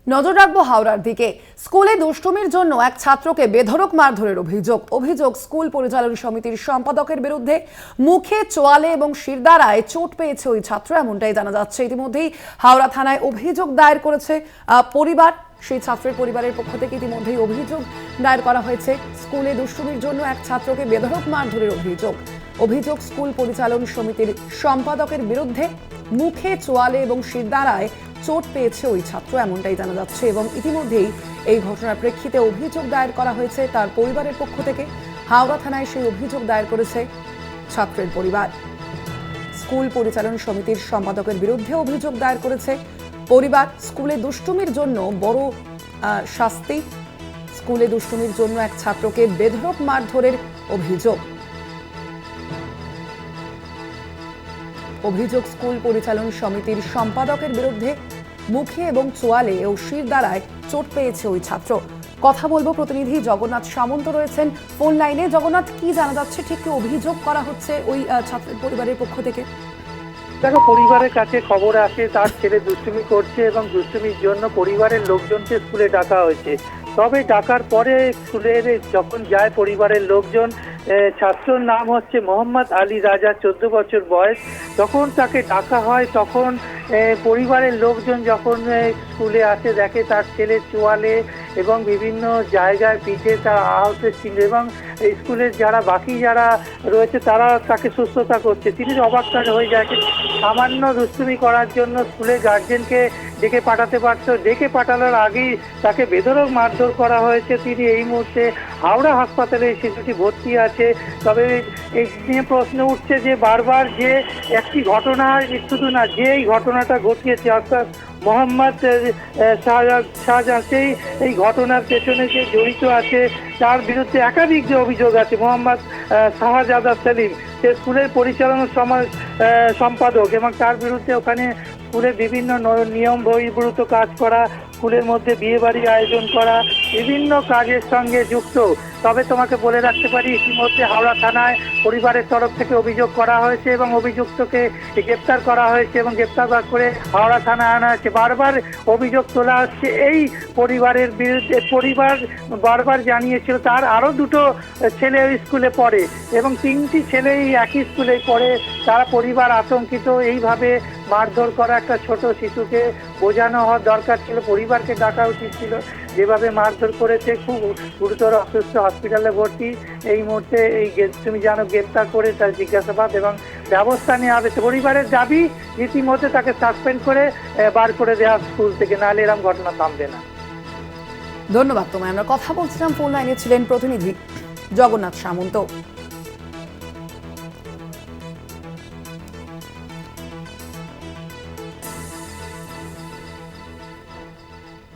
নজর রাখবো হাওড়ার দিকে। স্কুলে দুষ্টুমির জন্য এক ছাত্রকে বেধড়ক মারধরের অভিযোগ স্কুল পরিচালন সমিতির সম্পাদকের বিরুদ্ধে। মুখে, চোয়ালে এবং শিরদাঁড়ায় চোট পেয়েছে ওই ছাত্র, এমনটাই জানা যাচ্ছে। ইতিমধ্যেই হাওড়া থানায় অভিযোগ দায়ের করেছে পরিবার। সেই ছাত্রের পরিবারের পক্ষ থেকে ইতিমধ্যেই অভিযোগ দায়ের করা হয়েছে। স্কুলে দুষ্টুমির জন্য এক ছাত্রকে বেধড়ক মারধরের অভিযোগ স্কুল পরিচালন সমিতির সম্পাদকের বিরুদ্ধে। মুখে, চোয়ালে এবং শিরদাঁড়ায় চোট পেয়েছে ওই ছাত্র, এমনটাই জানা যাচ্ছে। এবং ইতিমধ্যেই এই ঘটনার প্রেক্ষিতে অভিযোগ দায়ের করা হয়েছে তার পরিবারের পক্ষ থেকে। হাওড়া থানায় সেই অভিযোগ দায়ের করেছে ছাত্রের পরিবার। স্কুল পরিচালন সমিতির সম্পাদকের বিরুদ্ধে অভিযোগ দায়ের করেছে পরিবার। স্কুলে দুষ্টুমির জন্য বড় শাস্তি। স্কুলে দুষ্টুমির জন্য এক ছাত্রকে বেধড়ক মারধরের অভিযোগ স্কুল পরিচালন সমিতির সম্পাদকের বিরুদ্ধে। মুখে এবং চোয়ালে ও শিরদাঁড়ায় চোট পেয়েছে ওই ছাত্র। কথা বলবো, প্রতিনিধি জগন্নাথ সামন্ত রয়েছেন ফোন লাইনে। জগন্নাথ, কি জানা যাচ্ছে, ঠিক কি অভিযোগ করা হচ্ছে ওই ছাত্রের পরিবারের পক্ষ থেকে? দেখো, পরিবারের কাছে খবর আসে তার ছেলে দুষ্টুমি করছে এবং দুষ্টুমির জন্য পরিবারের লোকজনকে স্কুলে ডাকা হয়েছে। তবে ডাকার পরে স্কুলের যখন যায় পরিবারের লোকজন, ছাত্রর নাম হচ্ছে মোহাম্মদ আলী রাজা, 14 বছর বয়স। যখন তাকে ডাকা হয় তখন পরিবারের লোকজন যখন স্কুলে আসে দেখে তার ছেলে চোয়ালে এবং বিভিন্ন জায়গায় পিঠে তার আহত ছিল এবং স্কুলের বাকি যারা রয়েছে তারা তাকে সুস্থতা করছে। তিনি অবাক হয়ে যায়। সামান্য দুষ্টুমি করার জন্য স্কুলের গার্জেনকে ডেকে পাঠাতে পারত, ডেকে পাঠানোর আগেই তাকে বেধড়ক মারধর করা হয়েছে। তিনি এই মুহূর্তে হাওড়া হাসপাতালে শিশুটি ভর্তি আছে। তবে এই নিয়ে প্রশ্ন উঠছে যে বারবার যে একটি ঘটনা শুধু না, যে এই ঘটনাটা ঘটিয়েছে অর্থাৎ মোহাম্মদ শাহজাহান, এই ঘটনার পেছনে যে জড়িত আছে তার বিরুদ্ধে একাধিক যে অভিযোগ আছে। মোহাম্মদ শাহজাদা সেলিম, সে স্কুলের পরিচালনা সম্পাদক এবং তার বিরুদ্ধে ওখানে স্কুলের বিভিন্ন নিয়ম বহির্ভূত কাজ করা, স্কুলের মধ্যে বিয়ে বাড়ি আয়োজন করা, বিভিন্ন কাজের সঙ্গে যুক্ত। তবে তোমাকে বলে রাখতে পারি, ইতিমধ্যে হাওড়া থানায় পরিবারের তরফ থেকে অভিযোগ করা হয়েছে এবং অভিযুক্তকে গ্রেপ্তার করা হয়েছে এবং গ্রেপ্তার করে হাওড়া থানায় আনা হয়েছে। বারবার অভিযোগ তোলা হচ্ছে এই পরিবারের বিরুদ্ধে। পরিবার বারবার জানিয়েছিল তার আরও দুটো ছেলে ওই স্কুলে পড়ে এবং 3টি ছেলেই একই স্কুলে পড়ে। তারা পরিবার আতঙ্কিত। এইভাবে মারধর করা একটা ছোট শিশুকে বোঝানো হওয়ার দরকার ছিল, পরিবারকে ডাকা উচিত ছিল। যেভাবে মারধর করেছে, খুব গুরুতর অসুস্থ, হসপিটালে ভর্তি। এই মুহূর্তে তুমি জানো গ্রেপ্তার করে তার জিজ্ঞাসাবাদ এবং ব্যবস্থা নেওয়া হবে। পরিবারের দাবি রীতিমতো তাকে সাসপেন্ড করে বার করে দেওয়া স্কুল থেকে, নাহলে এরকম ঘটনা থামবে না। ধন্যবাদ তোমায়। আমরা কথা বলছিলাম, ফোন লাইনে ছিলেন প্রতিনিধি জগন্নাথ সামন্ত।